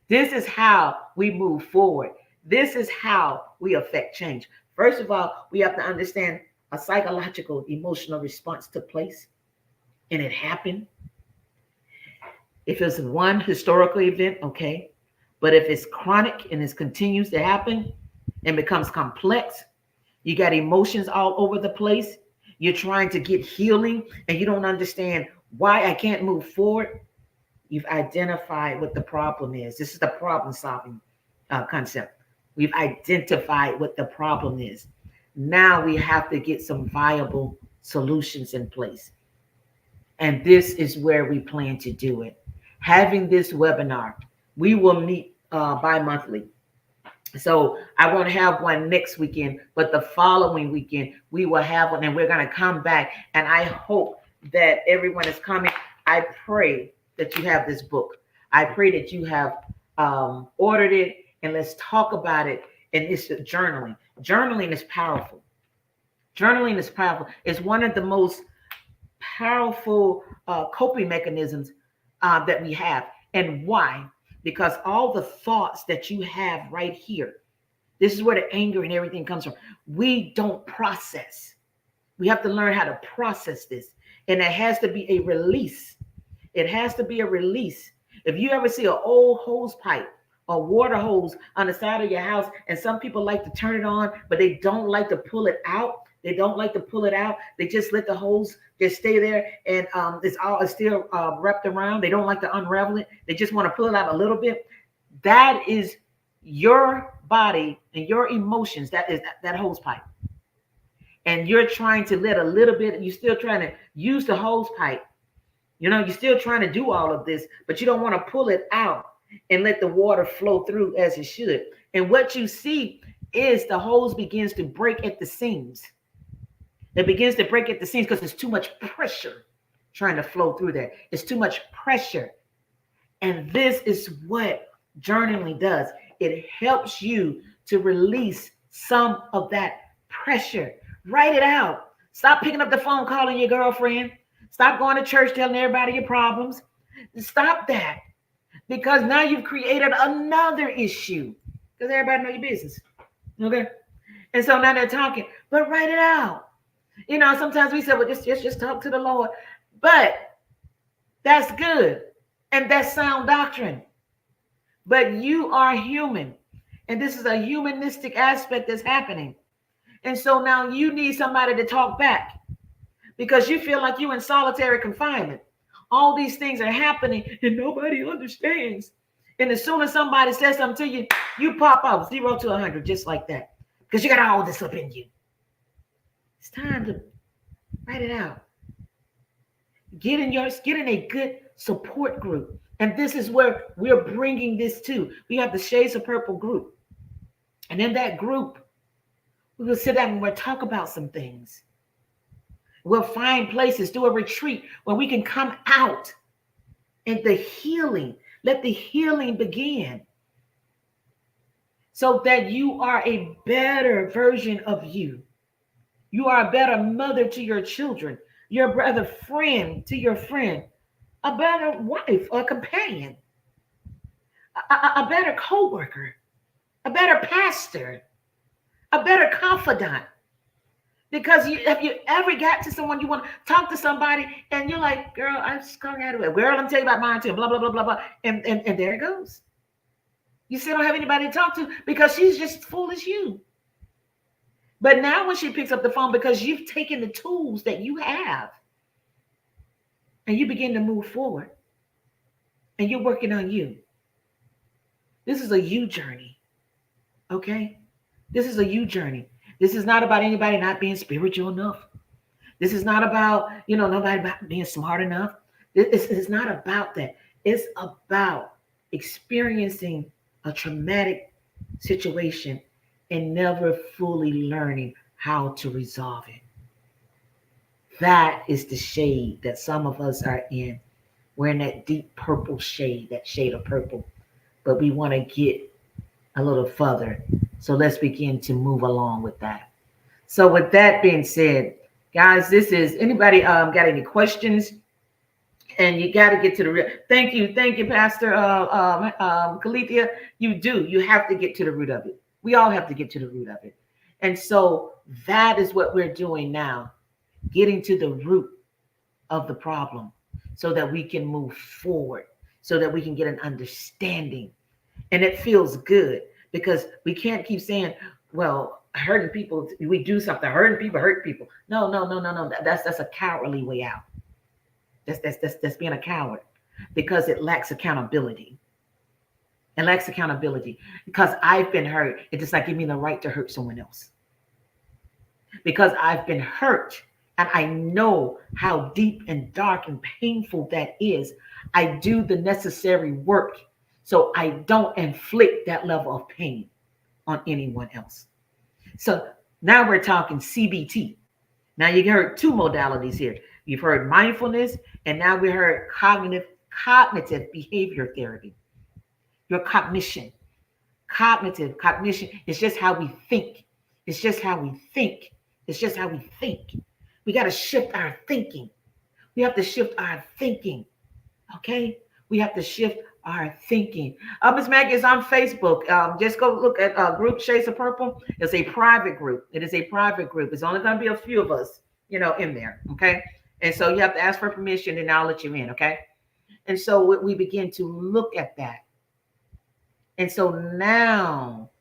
This is how we move forward. This is how we affect change. First of all, we have to understand a psychological, emotional response took place, and it happened. If it's one historical event, okay. But if it's chronic and it continues to happen and becomes complex, you got emotions all over the place. You're trying to get healing and you don't understand why I can't move forward. You've identified what the problem is. This is the problem solving concept. We've identified what the problem is. Now we have to get some viable solutions in place. And this is where we plan to do it. Having this webinar, we will meet bi-monthly. So I won't have one next weekend, but the following weekend we will have one, and we're going to come back. And I hope that everyone is coming. I pray that you have this book. I pray that you have ordered it, and let's talk about it. And it's journaling. Journaling is powerful. Journaling is powerful. It's one of the most powerful coping mechanisms that we have. And why? Because all the thoughts that you have right here, this is where the anger and everything comes from. We don't process. We have to learn how to process this. And it has to be a release. It has to be a release. If you ever see an old hose pipe or water hose on the side of your house, and some people like to turn it on, but they don't like to pull it out. They don't like to pull it out. They just let the hose just stay there, and it's still wrapped around. They don't like to unravel it. They just want to pull it out a little bit. That is your body and your emotions. That is that hose pipe. And you're trying to let a little bit, you're still trying to use the hose pipe. You know, you're still trying to do all of this, but you don't want to pull it out and let the water flow through as it should. And what you see is the hose begins to break at the seams. It begins to break at the seams because there's too much pressure trying to flow through there. It's too much pressure. And this is what journaling does. It helps you to release some of that pressure. Write it out. Stop picking up the phone calling your girlfriend. Stop going to church telling everybody your problems. Stop that. Because now you've created another issue. Because everybody know your business. Okay? And so now they're talking. But write it out. Sometimes we say, well, just talk to the Lord. But that's good. And that's sound doctrine. But you are human. And this is a humanistic aspect that's happening. And so now you need somebody to talk back because you feel like you're in solitary confinement. All these things are happening and nobody understands. And as soon as somebody says something to you, you pop up 0 to 100 just like that because you got all this up in you. It's time to write it out. Get in a good support group. And this is where we're bringing this to. We have the Shades of Purple group. And in that group, we will sit down and we'll talk about some things. We'll find places, do a retreat where we can come out and the healing, let the healing begin so that you are a better version of you. You are a better mother to your children. You're a better friend to your friend, a better wife or companion, a better co-worker, a better pastor, a better confidant. Because if you ever got to someone, you want to talk to somebody and you're like, girl, I'm just going out of it. Girl, let me tell you about mine too, blah, blah, blah, blah, blah. And there it goes. You still don't have anybody to talk to because she's just full as you. But now when she picks up the phone, because you've taken the tools that you have and you begin to move forward and you're working on you. This is a you journey. Okay? This is a you journey. This is not about anybody not being spiritual enough. This is not about, nobody about being smart enough. This is not about that. It's about experiencing a traumatic situation and never fully learning how to resolve it. That is the shade that some of us are in. We're in that deep purple shade, that shade of purple. But we want to get a little further. So let's begin to move along with that. So with that being said, guys, this is anybody got any questions? And you got to get to the real. Thank you, Pastor Kalithia. You have to get to the root of it. We all have to get to the root of it. And so that is what we're doing now, getting to the root of the problem so that we can move forward, so that we can get an understanding. And it feels good because we can't keep saying, well, hurting people, we do something, hurting people, hurt people. No. That's a cowardly way out. That's being a coward because it lacks accountability. It lacks accountability because I've been hurt. It does not give me the right to hurt someone else. Because I've been hurt and I know how deep and dark and painful that is. I do the necessary work so I don't inflict that level of pain on anyone else. So now we're talking CBT. Now you heard two modalities here. You've heard mindfulness, and now we heard cognitive behavior therapy. Your cognition is just how we think. It's just how we think. We got to shift our thinking. We have to shift our thinking. Okay? We have to shift our thinking. Ms. Maggie is on Facebook. Just go look at group Shades of Purple. It's a private group. It is a private group. It's only going to be a few of us, in there. Okay? And so you have to ask for permission and I'll let you in. Okay? And so we begin to look at that. And so now,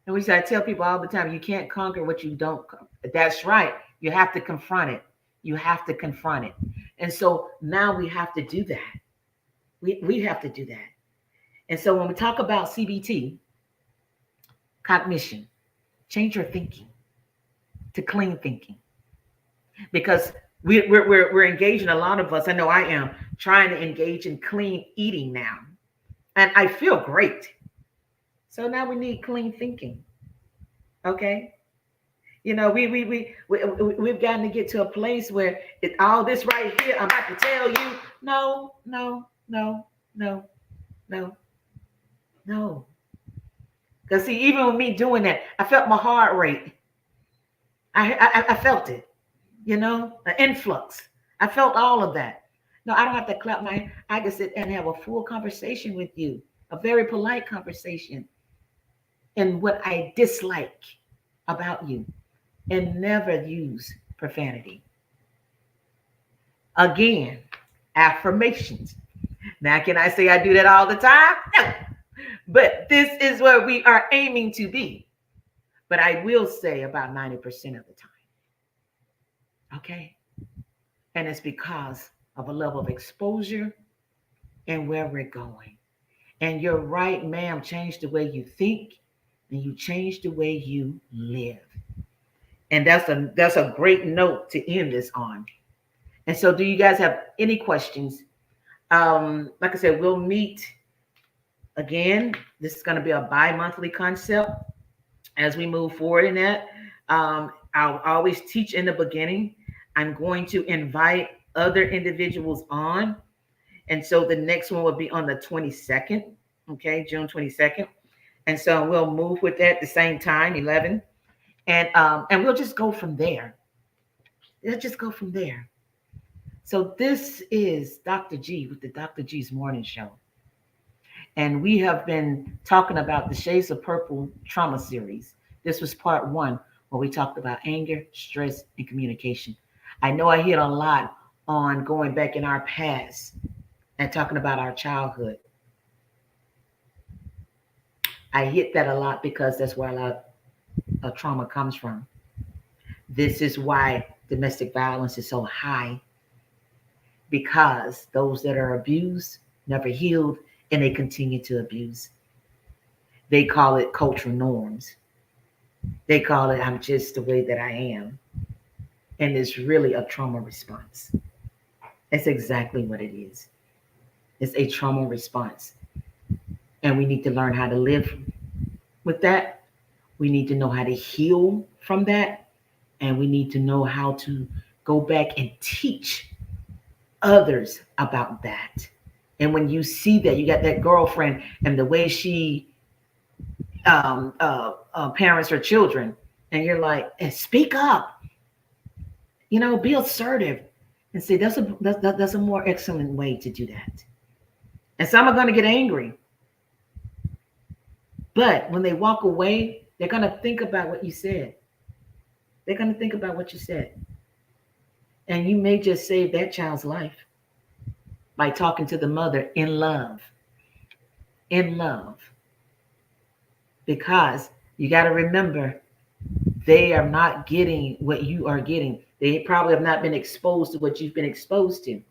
and I tell people all the time, you can't conquer what you don't. That's right. You have to confront it. And so now we have to do that. We have to do that. And so when we talk about CBT, cognition, change your thinking to clean thinking. Because we're engaging, a lot of us, I know I am, trying to engage in clean eating now. And I feel great. So now we need clean thinking. Okay? We've gotten to get to a place where all this right here, I'm about to tell you, no, no, no, no, no, no. Because see, even with me doing that, I felt my heart rate. I felt it, an influx. I felt all of that. No, I don't have to clap my hand. I can sit and have a full conversation with you, a very polite conversation, and what I dislike about you, and never use profanity. Again, affirmations. Now, can I say I do that all the time? No. But this is where we are aiming to be. But I will say about 90% of the time. Okay? And it's because of a level of exposure and where we're going. And you're right, ma'am, change the way you think and you change the way you live. And that's a great note to end this on. And so do you guys have any questions? Like I said, we'll meet again. This is going to be a bi-monthly concept as we move forward in that. I'll always teach in the beginning. I'm going to invite other individuals on. And so the next one will be on the 22nd, okay, June 22nd. And so we'll move with that at the same time, 11. And we'll just go from there. Let's just go from there. So this is Dr. G with the Dr. G's Morning Show. And we have been talking about the Shades of Purple trauma series. This was part 1, where we talked about anger, stress, and communication. I know I hit a lot on going back in our past and talking about our childhood. I hit that a lot because that's where a lot of trauma comes from. This is why domestic violence is so high, because those that are abused never healed and they continue to abuse. They call it cultural norms. They call it, I'm just the way that I am. And it's really a trauma response. It's exactly what it is. It's a trauma response. And we need to learn how to live with that. We need to know how to heal from that. And we need to know how to go back and teach others about that. And when you see that, you got that girlfriend and the way she parents her children, and you're like, speak up, be assertive, and say that's a more excellent way to do that. And some are going to get angry, but when they walk away, they're going to think about what you said. They're going to think about what you said, and you may just save that child's life by talking to the mother in love. Because you got to remember, they are not getting what you are getting. They probably have not been exposed to what you've been exposed to.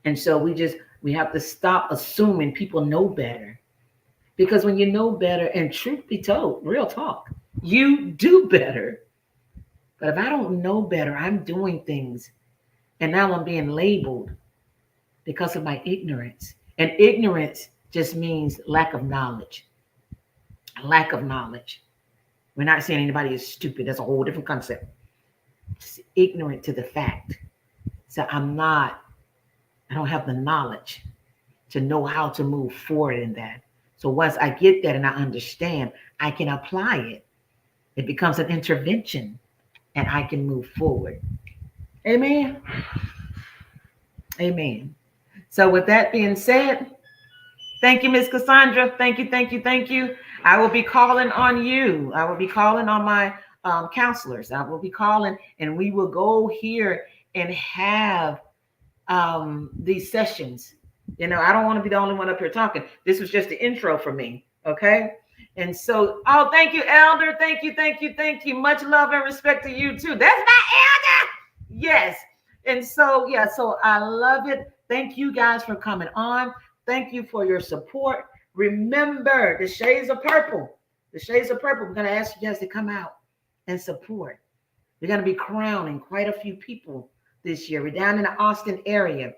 And so we have to stop assuming people know better. Because when you know better, and truth be told, real talk, you do better. But if I don't know better, I'm doing things, and now I'm being labeled because of my ignorance. And ignorance just means lack of knowledge. Lack of knowledge. We're not saying anybody is stupid. That's a whole different concept. Just ignorant to the fact. So I don't have the knowledge to know how to move forward in that. So once I get that and I understand, I can apply it. It becomes an intervention and I can move forward. Amen. Amen. So with that being said, thank you, Miss Cassandra. Thank you. I will be calling on you. I will be calling on my counselors. I will be calling, and we will go here and have these sessions. I don't want to be the only one up here talking. This was just the intro for me. Okay. And so, thank you, Elder. Thank you. Much love and respect to you too. That's my elder. Yes. And so, so I love it. Thank you guys for coming on. Thank you for your support. Remember the Shades of Purple. The Shades of Purple. We're going to ask you guys to come out and support. We're going to be crowning quite a few people this year. We're down in the Austin area.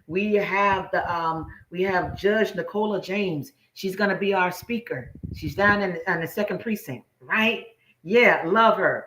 We have Judge Nicola James. She's going to be our speaker. She's down in the second precinct, right? Yeah, love her.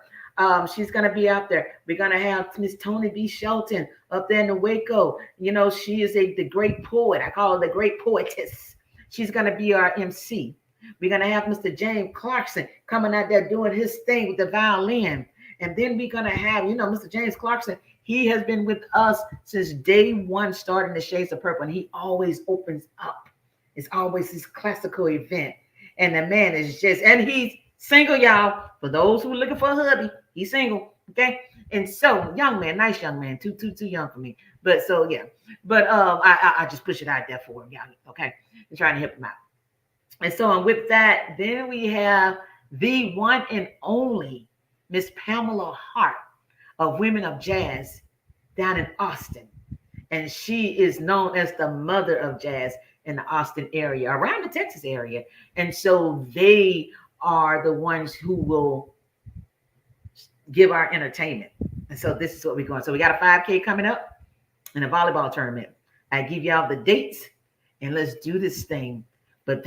She's gonna be out there. We're gonna have Miss Tony B. Shelton up there in the Waco. You know, she is the great poet. I call her the great poetess. She's gonna be our MC. We're gonna have Mr. James Clarkson coming out there doing his thing with the violin. And then we're gonna have, Mr. James Clarkson. He has been with us since day one, starting the Shades of Purple, and he always opens up. It's always this classical event. And the man is and he's single, y'all. For those who are looking for a hubby, he's single. Okay. And so, young man, nice young man, too young for me. But so yeah. But I just push it out there for him, y'all. Okay. And trying to help him out. And so with that, then we have the one and only Miss Pamela Hart of Women of Jazz down in Austin. And she is known as the mother of jazz in the Austin area, around the Texas area. And so they are the ones who will give our entertainment. And so this is what we're going. So we got a 5K coming up and a volleyball tournament. I give y'all the dates and let's do this thing. But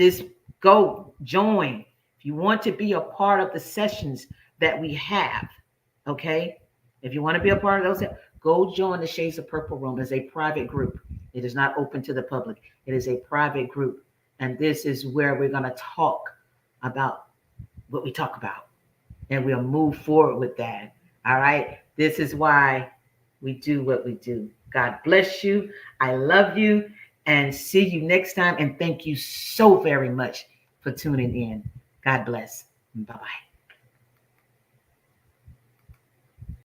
go join. If you want to be a part of the sessions that we have, okay? If you want to be a part of those, go join the Shades of Purple Room. It's a private group. It is not open to the public. It is a private group. And this is where we're going to talk about what we talk about. And we'll move forward with that. All right? This is why we do what we do. God bless you. I love you. And see you next time. And thank you so very much for tuning in. God bless. Bye-bye.